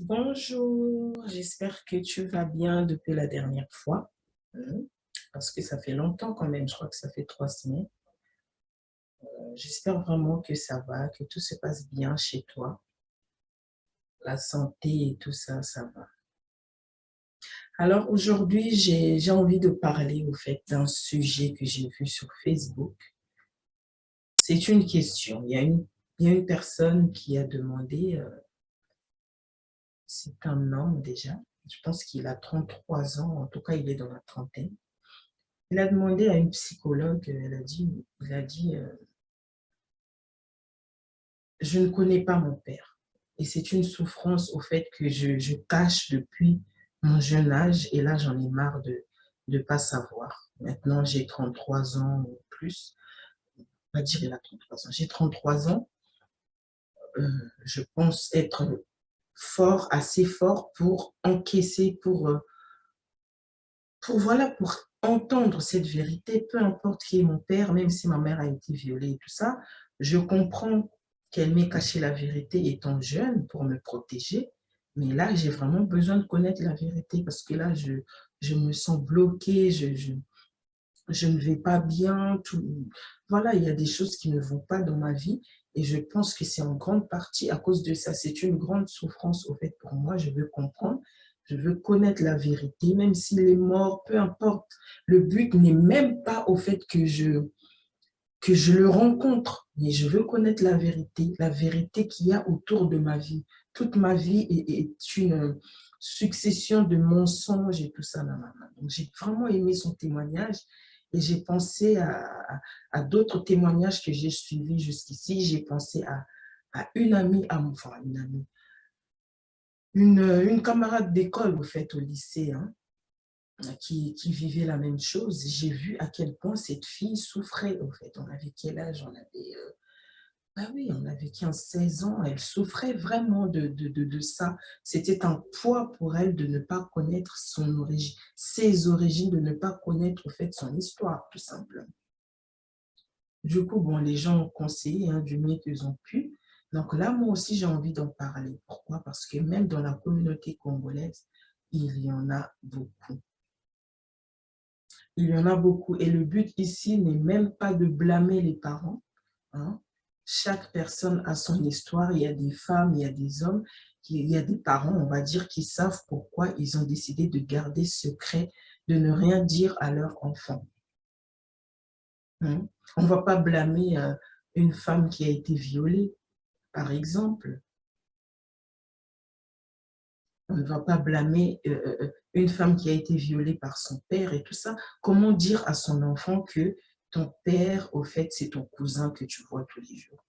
Bonjour, j'espère que tu vas bien depuis la dernière fois, hein, parce que ça fait longtemps quand même, je crois que ça fait 3 semaines. J'espère vraiment que ça va, que tout se passe bien chez toi, la santé et tout ça, ça va. Alors aujourd'hui, j'ai envie de parler au fait d'un sujet que j'ai vu sur Facebook. C'est une question. Il y a une personne qui a demandé, c'est un homme déjà, je pense qu'il a 33 ans, en tout cas il est dans la trentaine. Il a demandé à une psychologue, il a dit, je ne connais pas mon père. Et c'est une souffrance au fait que je cache depuis mon jeune âge. Et là, j'en ai marre de ne pas savoir. Maintenant, j'ai 33 ans ou plus. On va dire il a 33 ans. J'ai 33 ans. Euh, je pense être fort, assez fort pour encaisser, voilà, pour entendre cette vérité, peu importe qui est mon père, même si ma mère a été violée et tout ça, je comprends qu'elle m'ait caché la vérité étant jeune pour me protéger, mais là, j'ai vraiment besoin de connaître la vérité parce que là, je me sens bloquée, je ne vais pas bien, voilà, il y a des choses qui ne vont pas dans ma vie et je pense que c'est en grande partie à cause de ça. C'est une grande souffrance au fait pour moi, je veux comprendre, je veux connaître la vérité, même s'il est mort, peu importe. Le but n'est même pas au fait que je le rencontre, mais je veux connaître la vérité qu'il y a autour de ma vie. Toute ma vie est une succession de mensonges et tout ça. Nanana. Donc, j'ai vraiment aimé son témoignage et j'ai pensé à d'autres témoignages que j'ai suivis jusqu'ici. J'ai pensé à une amie, enfin une amie, une camarade d'école au fait au lycée, hein, qui vivait la même chose. J'ai vu à quel point cette fille souffrait, au fait. On avait quel âge? Ah oui, on avait 15, 16 ans. Elle souffrait vraiment de ça. C'était un poids pour elle de ne pas connaître son origine, ses origines, de ne pas connaître, au fait, son histoire, tout simplement. Du coup, bon, les gens ont conseillé, hein, du mieux qu'ils ont pu. Donc là, moi aussi, j'ai envie d'en parler. Pourquoi? Parce que même dans la communauté congolaise, il y en a beaucoup. Il y en a beaucoup. Et le but ici n'est même pas de blâmer les parents, hein. Chaque personne a son histoire. Il y a des femmes, il y a des hommes, il y a des parents, on va dire, qui savent pourquoi ils ont décidé de garder secret, de ne rien dire à leur enfant, hein. On ne va pas blâmer une femme qui a été violée, par exemple. On ne va pas blâmer une femme qui a été violée par son père et tout ça. Comment dire à son enfant que ton père, au fait, c'est ton cousin que tu vois tous les jours?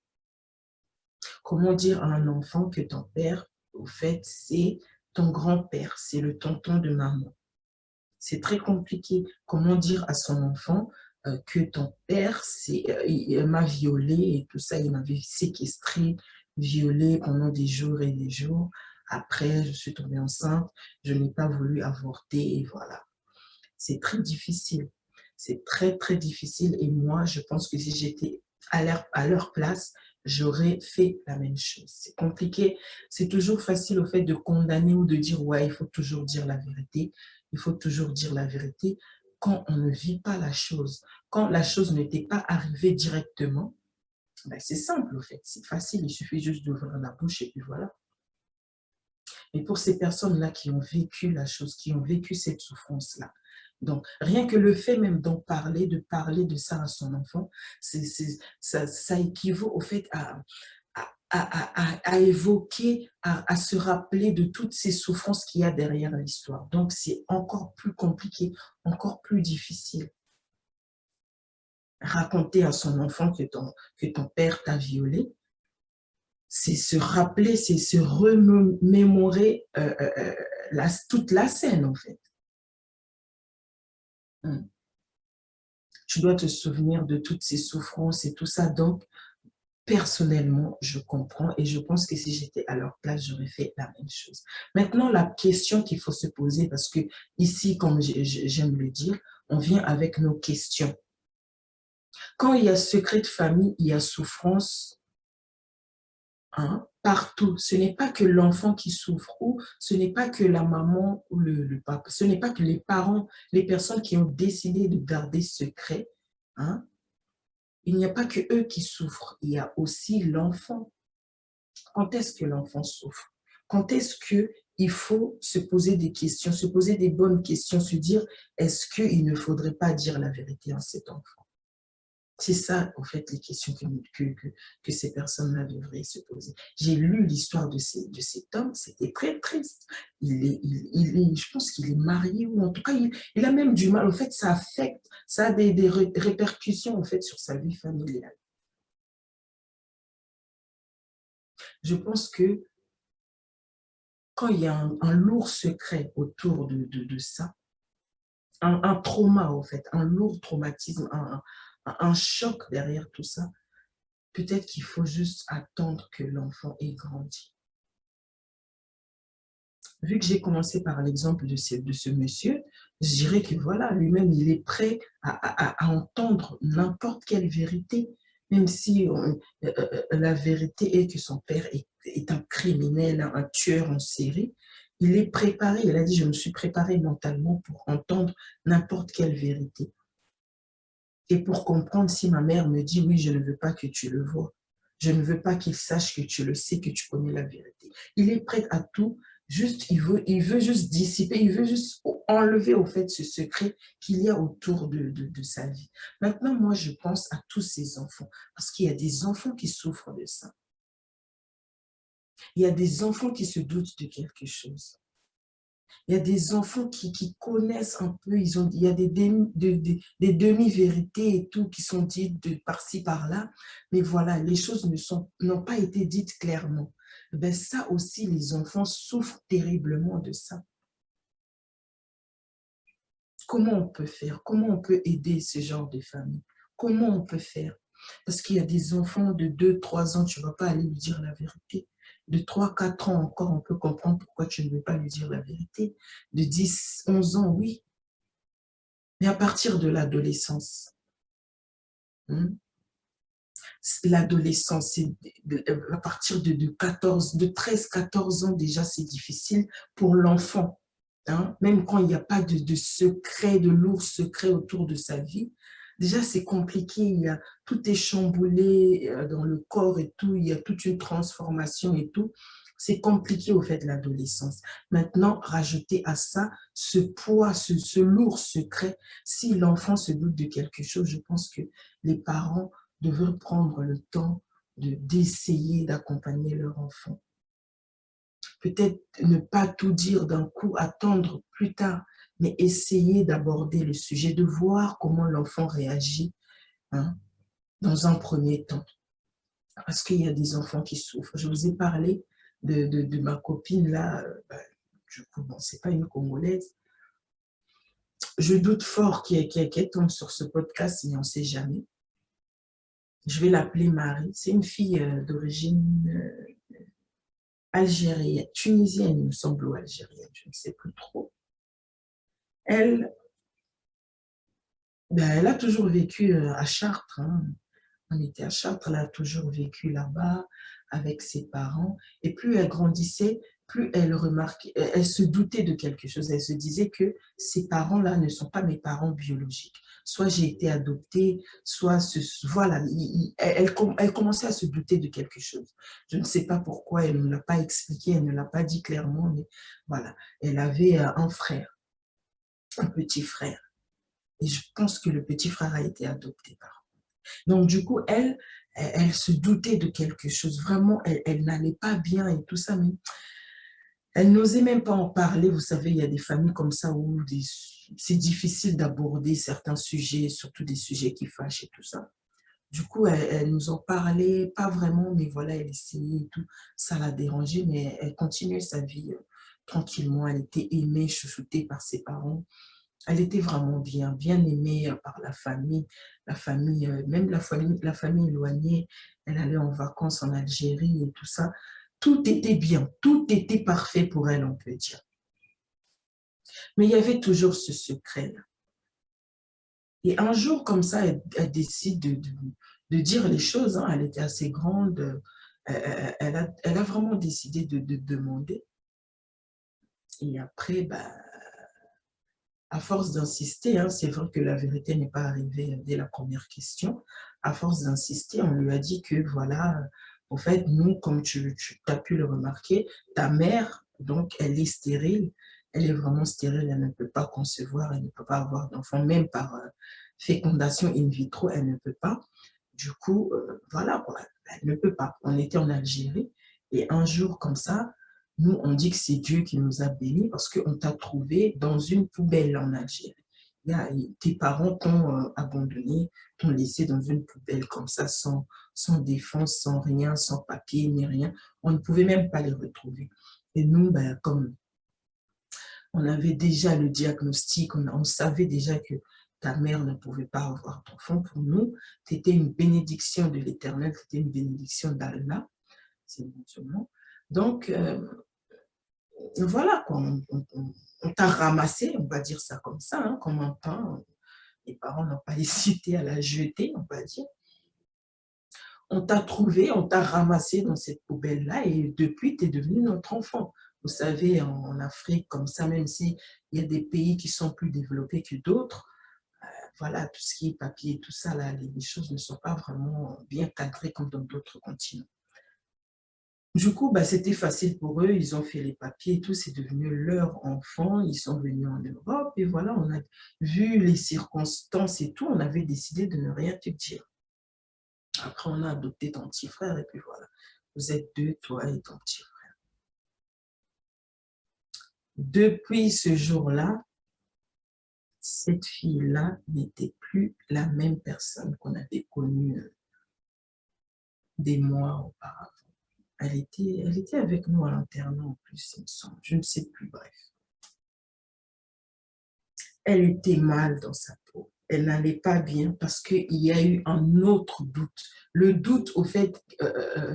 Comment dire à un enfant que ton père, au fait, c'est ton grand-père, c'est le tonton de maman? C'est très compliqué. Comment dire à son enfant que ton père il m'a violée et tout ça, il m'avait séquestrée, violée pendant des jours et des jours. Après, je suis tombée enceinte, je n'ai pas voulu avorter et voilà. C'est très difficile. C'est très, très difficile et moi, je pense que si j'étais à leur place, j'aurais fait la même chose. C'est compliqué. C'est toujours facile au fait de condamner ou de dire, ouais, il faut toujours dire la vérité. Il faut toujours dire la vérité quand on ne vit pas la chose. Quand la chose n'était pas arrivée directement, ben c'est simple au fait. C'est facile. Il suffit juste d'ouvrir la bouche et puis voilà. Mais pour ces personnes-là qui ont vécu la chose, qui ont vécu cette souffrance-là, donc rien que le fait même d'en parler, de parler de ça à son enfant, ça équivaut au fait à évoquer, à se rappeler de toutes ces souffrances qu'il y a derrière l'histoire. Donc c'est encore plus compliqué, encore plus difficile. Raconter à son enfant que ton père t'a violé, c'est se rappeler, c'est se remémorer toute la scène, en fait. Mm. Tu dois te souvenir de toutes ces souffrances et tout ça. Donc, personnellement, je comprends et je pense que si j'étais à leur place, j'aurais fait la même chose. Maintenant, la question qu'il faut se poser, parce que ici, comme j'aime le dire, on vient avec nos questions. Quand il y a secret de famille, il y a souffrance, hein, partout. Ce n'est pas que l'enfant qui souffre ou ce n'est pas que la maman ou le papa, ce n'est pas que les parents, les personnes qui ont décidé de garder secret. Hein? Il n'y a pas que eux qui souffrent, il y a aussi l'enfant. Quand est-ce que l'enfant souffre? Quand est-ce qu'il faut se poser des questions, se poser des bonnes questions, se dire, est-ce qu'il ne faudrait pas dire la vérité à cet enfant? C'est ça, en fait, les questions que ces personnes-là devraient se poser. J'ai lu l'histoire de cet homme, c'était très triste. Je pense qu'il est marié, ou en tout cas, il a même du mal. En fait, ça affecte, ça a des répercussions, en fait, sur sa vie familiale. Je pense que quand il y a un lourd secret autour de ça, un trauma, en fait, un lourd traumatisme, un choc derrière tout ça, peut-être qu'il faut juste attendre que l'enfant ait grandi. Vu que j'ai commencé par l'exemple de ce monsieur, je dirais que voilà, lui-même, il est prêt à entendre n'importe quelle vérité, même si la vérité est que son père est un criminel, un tueur en série. Il est préparé, il a dit, je me suis préparé mentalement pour entendre n'importe quelle vérité. Et pour comprendre si ma mère me dit, oui, je ne veux pas que tu le vois. Je ne veux pas qu'il sache que tu le sais, que tu connais la vérité. Il est prêt à tout, juste, il veut juste dissiper, il veut juste enlever au fait ce secret qu'il y a autour de sa vie. Maintenant, moi, je pense à tous ces enfants, parce qu'il y a des enfants qui souffrent de ça. Il y a des enfants qui se doutent de quelque chose. Il y a des enfants qui connaissent un peu, il y a des demi-vérités et tout qui sont dites par-ci, par-là, mais voilà, les choses n'ont pas été dites clairement. Ben ça aussi, les enfants souffrent terriblement de ça. Comment on peut faire? Comment on peut aider ce genre de famille? Comment on peut faire? Parce qu'il y a des enfants de 2, 3 ans, tu ne vas pas aller lui dire la vérité. De 3, 4 ans encore, on peut comprendre pourquoi tu ne veux pas lui dire la vérité. De 10, 11 ans, oui. Mais à partir de l'adolescence, l'adolescence, à partir de 13, 14 ans déjà, c'est difficile pour l'enfant. Hein? Même quand il n'y a pas de secret, de lourds secrets autour de sa vie, déjà c'est compliqué, tout est chamboulé dans le corps et tout, il y a toute une transformation et tout. C'est compliqué au fait l'adolescence. Maintenant, rajouter à ça ce poids, ce lourd secret, si l'enfant se doute de quelque chose, je pense que les parents devraient prendre le temps d'essayer d'accompagner leur enfant. Peut-être ne pas tout dire d'un coup, attendre plus tard, mais essayer d'aborder le sujet, de voir comment l'enfant réagit dans un premier temps. Parce qu'il y a des enfants qui souffrent. Je vous ai parlé de ma copine là, du coup, bon, c'est pas une Congolaise. Je doute fort qu'elle tombe sur ce podcast, mais on ne sait jamais. Je vais l'appeler Marie. C'est une fille d'origine algérienne, tunisienne, il me semble, ou algérienne, je ne sais plus trop. Elle, ben, elle a toujours vécu à Chartres. Hein. On était à Chartres, elle a toujours vécu là-bas avec ses parents. Et plus elle grandissait, plus elle remarquait, elle se doutait de quelque chose. Elle se disait que ces parents-là ne sont pas mes parents biologiques. Soit j'ai été adoptée, soit voilà, elle commençait à se douter de quelque chose. Je ne sais pas pourquoi, elle ne l'a pas expliqué, elle ne l'a pas dit clairement, mais voilà. Elle avait un frère, un petit frère. Et je pense que le petit frère a été adopté par. Donc, du coup, elle se doutait de quelque chose. Vraiment, elle n'allait pas bien et tout ça, mais elle n'osait même pas en parler. Vous savez, il y a des familles comme ça où c'est difficile d'aborder certains sujets, surtout des sujets qui fâchent et tout ça. Du coup, elle nous en parlait, pas vraiment, mais voilà, elle essayait et tout. Ça l'a dérangée, mais elle continuait sa vie tranquillement. Elle était aimée, chouchoutée par ses parents. Elle était vraiment bien, bien aimée par la famille, même la famille éloignée. Elle allait en vacances en Algérie et tout ça. Tout était bien, tout était parfait pour elle, on peut dire. Mais il y avait toujours ce secret-là. Et un jour, comme ça, elle décide de dire les choses. Hein. Elle était assez grande. Elle a vraiment décidé de demander. Et après, bah, à force d'insister, hein, c'est vrai que la vérité n'est pas arrivée dès la première question. À force d'insister, on lui a dit que voilà, en fait, nous, comme tu as pu le remarquer, ta mère, donc, elle est stérile. Elle est vraiment stérile, elle ne peut pas concevoir, elle ne peut pas avoir d'enfant, même par fécondation in vitro, elle ne peut pas. Du coup, voilà, quoi, elle ne peut pas. On était en Algérie et un jour comme ça, nous, on dit que c'est Dieu qui nous a bénis parce qu'on t'a trouvé dans une poubelle en Algérie. Tes parents t'ont abandonné, t'ont laissé dans une poubelle comme ça, sans défense, sans rien, sans papier, ni rien. On ne pouvait même pas les retrouver. Et nous, ben, comme on avait déjà le diagnostic, on savait déjà que ta mère ne pouvait pas avoir d'enfant. Pour nous, c'était une bénédiction de l'Éternel, c'était une bénédiction d'Allah, c'est éventuellement. Donc, voilà, quoi, on t'a ramassé, on va dire ça comme ça, hein, comme un pain. Les parents n'ont pas hésité à la jeter, on va dire. On t'a trouvé, on t'a ramassé dans cette poubelle-là et depuis, tu es devenu notre enfant. Vous savez, en Afrique, comme ça, même s'il y a des pays qui sont plus développés que d'autres, voilà, tout ce qui est papier, tout ça, là, les choses ne sont pas vraiment bien cadrées comme dans d'autres continents. Du coup, bah, c'était facile pour eux, ils ont fait les papiers et tout, c'est devenu leur enfant, ils sont venus en Europe et voilà, on a vu les circonstances et tout, on avait décidé de ne rien te dire. Après, on a adopté ton petit frère et puis voilà, vous êtes deux, toi et ton petit frère. Depuis ce jour-là, cette fille-là n'était plus la même personne qu'on avait connue des mois auparavant. Elle était avec nous à l'internat en plus, il me semble, je ne sais plus, bref. Elle était mal dans sa peau. Elle n'allait pas bien parce qu'il y a eu un autre doute. Le doute au fait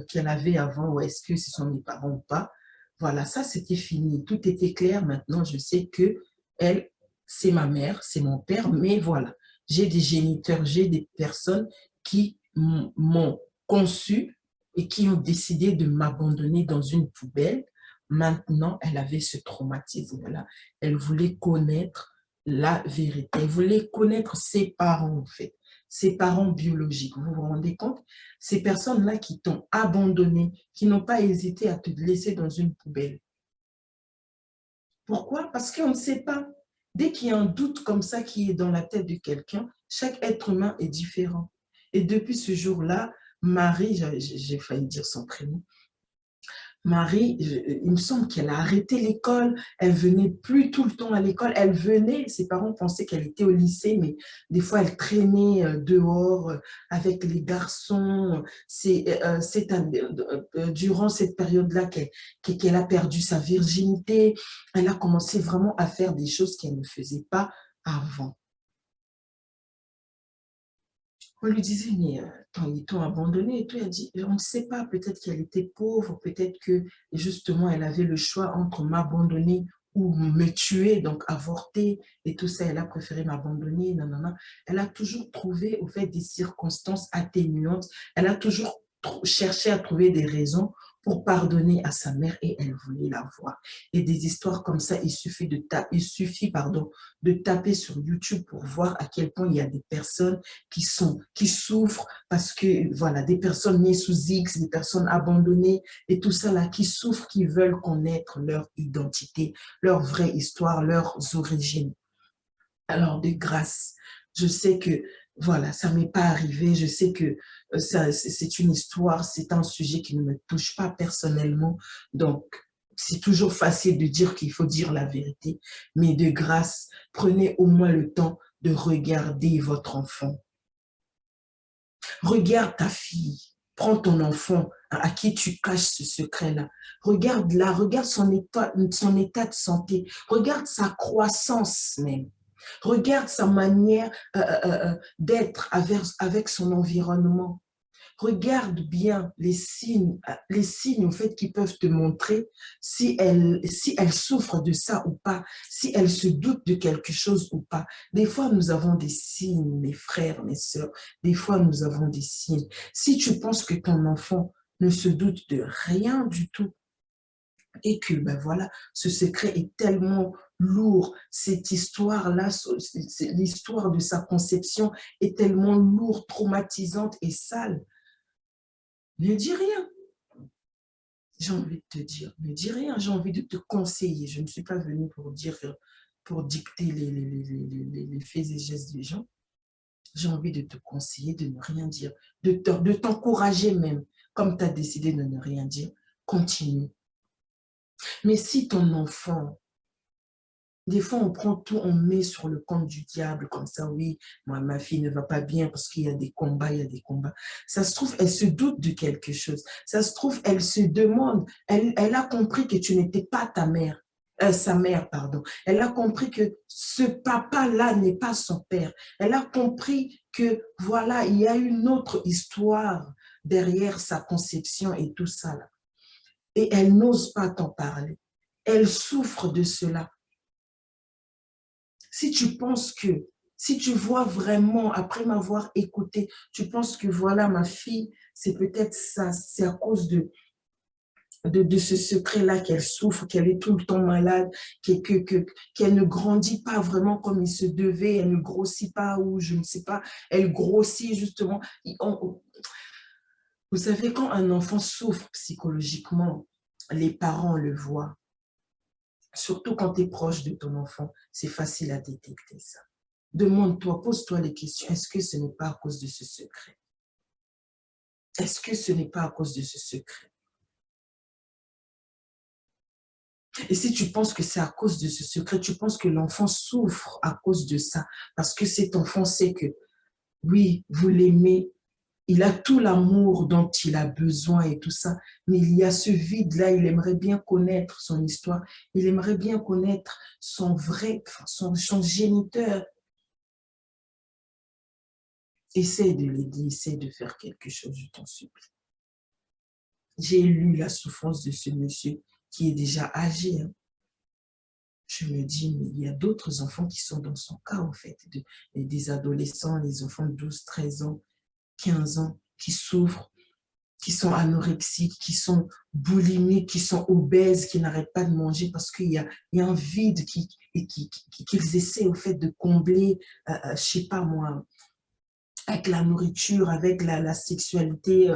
qu'elle avait avant, ou est-ce que ce sont mes parents ou pas, voilà, ça c'était fini. Tout était clair. Maintenant, je sais que elle, c'est ma mère, c'est mon père, mais voilà, j'ai des géniteurs, j'ai des personnes qui m'ont conçu et qui ont décidé de m'abandonner dans une poubelle. Maintenant, elle avait ce traumatisme-là. Elle voulait connaître la vérité. Elle voulait connaître ses parents, en fait, ses parents biologiques. Vous vous rendez compte? Ces personnes-là qui t'ont abandonné, qui n'ont pas hésité à te laisser dans une poubelle. Pourquoi? Parce qu'on ne sait pas. Dès qu'il y a un doute comme ça qui est dans la tête de quelqu'un, chaque être humain est différent. Et depuis ce jour-là, Marie, j'ai failli dire son prénom, Marie, il me semble qu'elle a arrêté l'école, elle venait plus tout le temps à l'école, elle venait, ses parents pensaient qu'elle était au lycée, mais des fois elle traînait dehors avec les garçons. Durant cette période-là qu'elle a perdu sa virginité, elle a commencé vraiment à faire des choses qu'elle ne faisait pas avant. On lui disait, mais ils t'ont abandonné et tout. Elle dit, on ne sait pas, peut-être qu'elle était pauvre, peut-être que justement elle avait le choix entre m'abandonner ou me tuer, donc avorter et tout ça. Elle a préféré m'abandonner, nanana. Elle a toujours trouvé, au fait, des circonstances atténuantes. Elle a toujours cherché à trouver des raisons pour pardonner à sa mère et elle voulait la voir. Et des histoires comme ça, pardon, de taper sur YouTube pour voir à quel point il y a des personnes qui souffrent parce que, voilà, des personnes nées sous X, des personnes abandonnées et tout ça là, qui souffrent, qui veulent connaître leur identité, leur vraie histoire, leurs origines. Alors, de grâce, je sais que, voilà, ça ne m'est pas arrivé, je sais que c'est une histoire, c'est un sujet qui ne me touche pas personnellement, donc c'est toujours facile de dire qu'il faut dire la vérité, mais de grâce, prenez au moins le temps de regarder votre enfant. Regarde ta fille, prends ton enfant à qui tu caches ce secret-là. Regarde-la, regarde son état de santé, regarde sa croissance même. Regarde sa manière d'être avec son environnement. Regarde bien les signes en fait qui peuvent te montrer si elle souffre de ça ou pas, si elle se doute de quelque chose ou pas. Des fois, nous avons des signes, mes frères, mes sœurs, des fois, nous avons des signes. Si tu penses que ton enfant ne se doute de rien du tout. Et que, ben voilà, ce secret est tellement lourd, cette histoire-là, l'histoire de sa conception est tellement lourde, traumatisante et sale. Ne dis rien. J'ai envie de te dire, ne dis rien, j'ai envie de te conseiller. Je ne suis pas venue pour dire, pour dicter les faits et gestes des gens. J'ai envie de te conseiller de ne rien dire, de t'encourager même. Comme tu as décidé de ne rien dire, continue. Mais si ton enfant, des fois on prend tout, on met sur le compte du diable, comme ça, oui, moi, ma fille ne va pas bien parce qu'il y a des combats, il y a des combats. Ça se trouve, elle se doute de quelque chose. Ça se trouve, elle se demande, elle a compris que tu n'étais pas ta mère. Sa mère, pardon. Elle a compris que ce papa-là n'est pas son père. Elle a compris que, voilà, il y a une autre histoire derrière sa conception et tout ça, là. Et elle n'ose pas t'en parler. Elle souffre de cela. Si tu penses que, si tu vois vraiment, après m'avoir écouté, tu penses que voilà, ma fille, c'est peut-être ça, c'est à cause de ce secret-là qu'elle souffre, qu'elle est tout le temps malade, qu'elle ne grandit pas vraiment comme il se devait, elle ne grossit pas ou je ne sais pas, elle grossit justement. Vous savez, quand un enfant souffre psychologiquement, les parents le voient. Surtout quand tu es proche de ton enfant, c'est facile à détecter ça. Demande-toi, pose-toi les questions. Est-ce que ce n'est pas à cause de ce secret? Est-ce que ce n'est pas à cause de ce secret? Et si tu penses que c'est à cause de ce secret, tu penses que l'enfant souffre à cause de ça, parce que cet enfant sait que, oui, vous l'aimez, il a tout l'amour dont il a besoin et tout ça, mais il y a ce vide-là, il aimerait bien connaître son histoire, il aimerait bien connaître son vrai, son géniteur. Essaye de l'aider, essaye de faire quelque chose, je t'en supplie. J'ai lu la souffrance de ce monsieur qui est déjà âgé. Hein. Je me dis, mais il y a d'autres enfants qui sont dans son cas, en fait, des adolescents, les enfants de 12, 13 ans, 15 ans, qui souffrent, qui sont anorexiques, qui sont boulimiques, qui sont obèses, qui n'arrêtent pas de manger parce qu'il y a un vide qu'ils essaient, au fait, de combler, je ne sais pas moi, avec la nourriture, avec la sexualité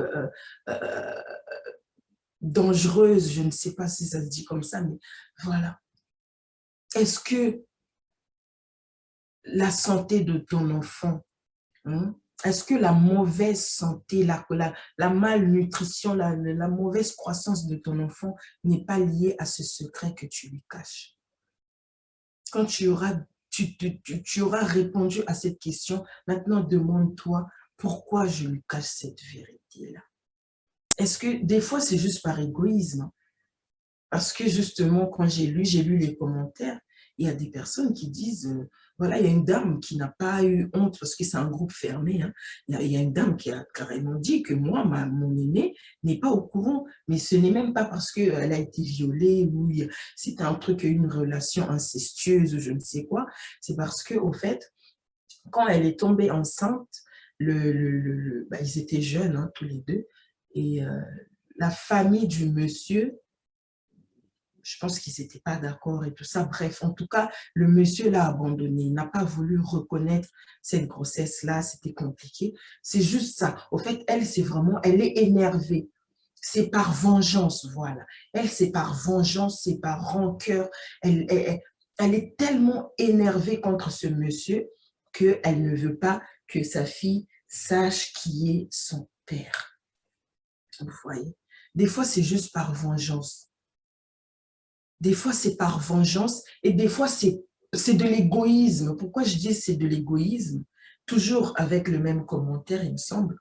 dangereuse, je ne sais pas si ça se dit comme ça, mais voilà. Est-ce que la santé de ton enfant, hein, est-ce que la mauvaise santé, la malnutrition, la mauvaise croissance de ton enfant n'est pas liée à ce secret que tu lui caches? Quand tu auras répondu à cette question, maintenant demande-toi pourquoi je lui cache cette vérité-là. Est-ce que des fois, c'est juste par égoïsme? Parce que justement, quand j'ai lu les commentaires, il y a des personnes qui disent, voilà, il y a une dame qui n'a pas eu honte, parce que c'est un groupe fermé, hein. Il y a une dame qui a carrément dit que moi, mon aîné n'est pas au courant, mais ce n'est même pas parce qu'elle a été violée ou c'est un truc, une relation incestueuse ou je ne sais quoi, c'est parce que au fait, quand elle est tombée enceinte, ils étaient jeunes, hein, tous les deux, et la famille du monsieur, je pense qu'ils n'étaient pas d'accord et tout ça. Bref, en tout cas, le monsieur l'a abandonné. Il n'a pas voulu reconnaître cette grossesse-là. C'était compliqué. C'est juste ça. Au fait, elle, c'est vraiment, elle est énervée. C'est par vengeance, voilà. Elle, c'est par vengeance, c'est par rancœur. Elle est tellement énervée contre ce monsieur qu'elle ne veut pas que sa fille sache qui est son père. Vous voyez? Des fois, c'est juste par vengeance. Des fois, c'est par vengeance et des fois, c'est de l'égoïsme. Pourquoi je dis c'est de l'égoïsme? Toujours avec le même commentaire, il me semble.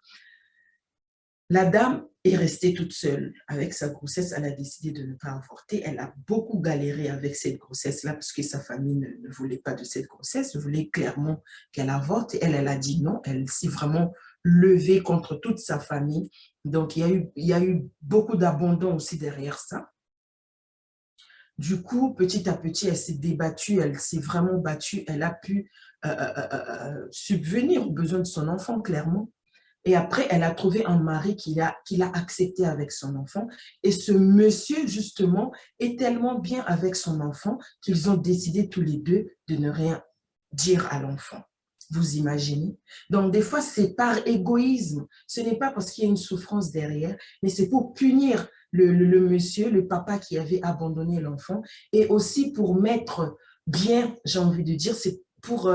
La dame est restée toute seule avec sa grossesse. Elle a décidé de ne pas avorter. Elle a beaucoup galéré avec cette grossesse-là parce que sa famille ne voulait pas de cette grossesse. Elle voulait clairement qu'elle avorte. Et elle a dit non. Elle s'est vraiment levée contre toute sa famille. Donc, il y a eu beaucoup d'abandon aussi derrière ça. Du coup, petit à petit, elle s'est débattue, elle s'est vraiment battue, elle a pu subvenir aux besoins de son enfant, clairement. Et après, elle a trouvé un mari qui l'a accepté avec son enfant. Et ce monsieur, justement, est tellement bien avec son enfant qu'ils ont décidé tous les deux de ne rien dire à l'enfant. Vous imaginez? Donc, des fois, c'est par égoïsme. Ce n'est pas parce qu'il y a une souffrance derrière, mais c'est pour punir le monsieur, le papa qui avait abandonné l'enfant, et aussi pour mettre bien, j'ai envie de dire, c'est pour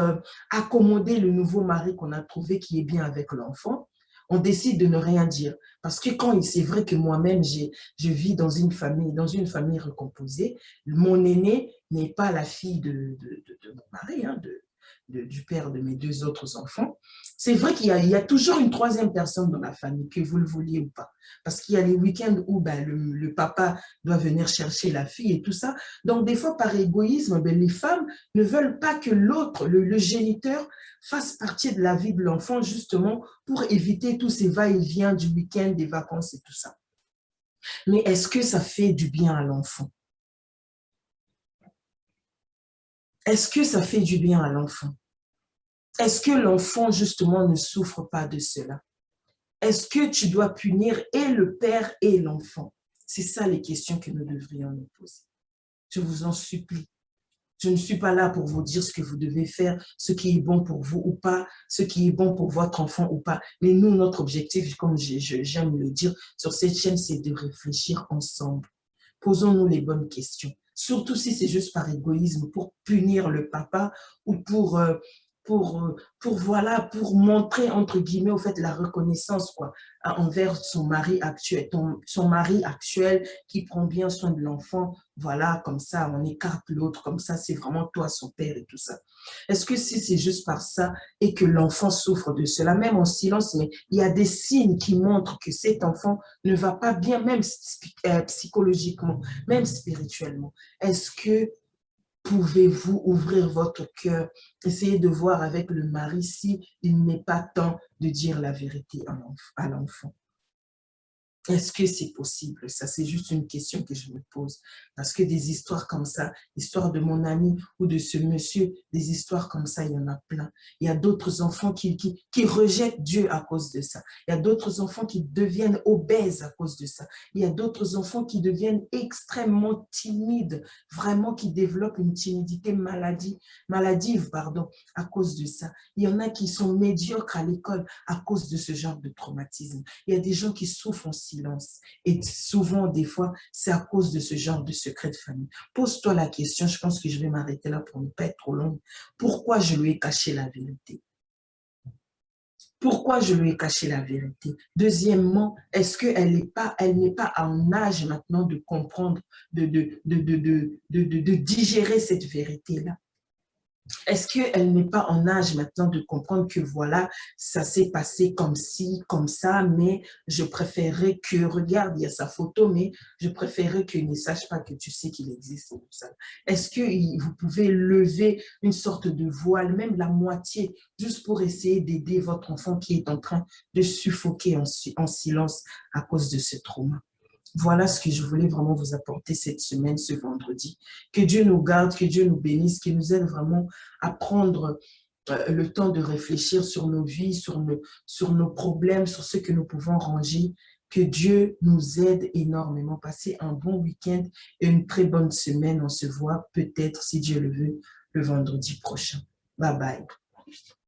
accommoder le nouveau mari qu'on a trouvé qui est bien avec l'enfant. On décide de ne rien dire. Parce que quand c'est vrai que moi-même, je vis dans une famille recomposée, mon aîné n'est pas la fille de mon mari, hein, du père de mes deux autres enfants. C'est vrai il y a toujours une troisième personne dans la famille, que vous le vouliez ou pas. Parce qu'il y a les week-ends où ben, le papa doit venir chercher la fille et tout ça. Donc, des fois, par égoïsme, ben, les femmes ne veulent pas que l'autre, le géniteur, fasse partie de la vie de l'enfant, justement, pour éviter tous ces va-et-vient du week-end, des vacances et tout ça. Mais est-ce que ça fait du bien à l'enfant? Est-ce que ça fait du bien à l'enfant? Est-ce que l'enfant, justement, ne souffre pas de cela? Est-ce que tu dois punir et le père et l'enfant? C'est ça les questions que nous devrions nous poser. Je vous en supplie. Je ne suis pas là pour vous dire ce que vous devez faire, ce qui est bon pour vous ou pas, ce qui est bon pour votre enfant ou pas. Mais nous, notre objectif, comme j'aime le dire sur cette chaîne, c'est de réfléchir ensemble. Posons-nous les bonnes questions. Surtout si c'est juste par égoïsme, pour punir le papa ou voilà, pour montrer, entre guillemets, au fait, la reconnaissance, quoi, envers son mari actuel qui prend bien soin de l'enfant. Voilà, comme ça, on écarte l'autre, comme ça, c'est vraiment toi, son père et tout ça. Est-ce que si c'est juste par ça et que l'enfant souffre de cela, même en silence, mais il y a des signes qui montrent que cet enfant ne va pas bien, même psychologiquement, même spirituellement. Est-ce que pouvez-vous ouvrir votre cœur, essayer de voir avec le mari si il n'est pas temps de dire la vérité à l'enfant? Est-ce que c'est possible? Ça, c'est juste une question que je me pose. Parce que des histoires comme ça, l'histoire de mon ami ou de ce monsieur, des histoires comme ça, il y en a plein. Il y a d'autres enfants qui rejettent Dieu à cause de ça. Il y a d'autres enfants qui deviennent obèses à cause de ça. Il y a d'autres enfants qui deviennent extrêmement timides, vraiment qui développent une timidité maladive, pardon, à cause de ça. Il y en a qui sont médiocres à l'école à cause de ce genre de traumatisme. Il y a des gens qui souffrent en silence. Et souvent, des fois, c'est à cause de ce genre de secret de famille. Pose-toi la question, je pense que je vais m'arrêter là pour ne pas être trop longue. Pourquoi je lui ai caché la vérité? Pourquoi je lui ai caché la vérité? Deuxièmement, est-ce qu'elle n'est pas en âge maintenant de comprendre, de digérer cette vérité-là? Est-ce qu'elle n'est pas en âge maintenant de comprendre que voilà, ça s'est passé comme ci, comme ça, mais je préférerais que, regarde, il y a sa photo, mais je préférerais qu'il ne sache pas que tu sais qu'il existe. Est-ce que vous pouvez lever une sorte de voile, même la moitié, juste pour essayer d'aider votre enfant qui est en train de suffoquer en silence à cause de ce trauma? Voilà ce que je voulais vraiment vous apporter cette semaine, ce vendredi. Que Dieu nous garde, que Dieu nous bénisse, qu'il nous aide vraiment à prendre le temps de réfléchir sur nos vies, sur nos problèmes, sur ce que nous pouvons ranger. Que Dieu nous aide énormément. Passez un bon week-end et une très bonne semaine. On se voit peut-être, si Dieu le veut, le vendredi prochain. Bye bye.